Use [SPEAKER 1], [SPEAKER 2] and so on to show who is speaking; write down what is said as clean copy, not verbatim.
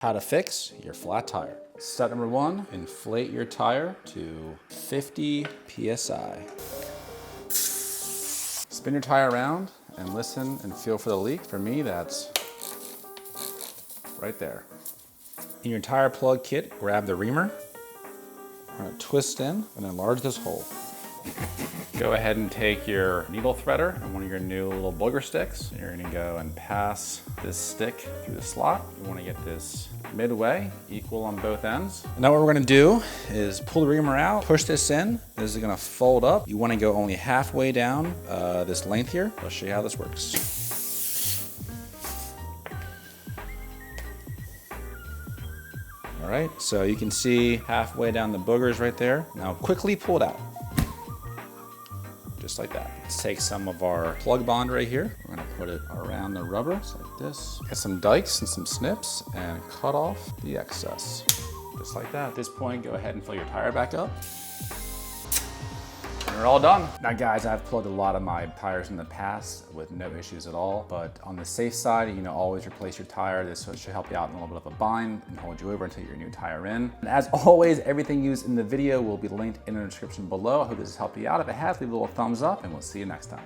[SPEAKER 1] How to fix your flat tire. Step number one, inflate your tire to 50 PSI. Spin your tire around and listen and feel for the leak. For me, that's right there. In your tire plug kit, grab the reamer. We're gonna twist in and enlarge this hole. Go ahead and take your needle threader and one of your new little booger sticks. You're gonna go and pass this stick through the slot. You wanna get this midway, equal on both ends. Now what we're gonna do is pull the reamer out, push this in. This is gonna fold up. You wanna go only halfway down this length here. I'll show you how this works. All right, so you can see halfway down the boogers right there. Now quickly pull it out. Just like that. Let's take some of our plug bond right here. We're gonna put it around the rubber, just like this. Get some dikes and some snips and cut off the excess. Just like that. At this point, go ahead and fill your tire back up. And we're all done. Now guys, I've plugged a lot of my tires in the past with no issues at all, but on the safe side, always replace your tire. This should help you out in a little bit of a bind and hold you over until your new tire in. And as always, everything used in the video will be linked in the description below. I hope this has helped you out. If it has, leave a little thumbs up and we'll see you next time.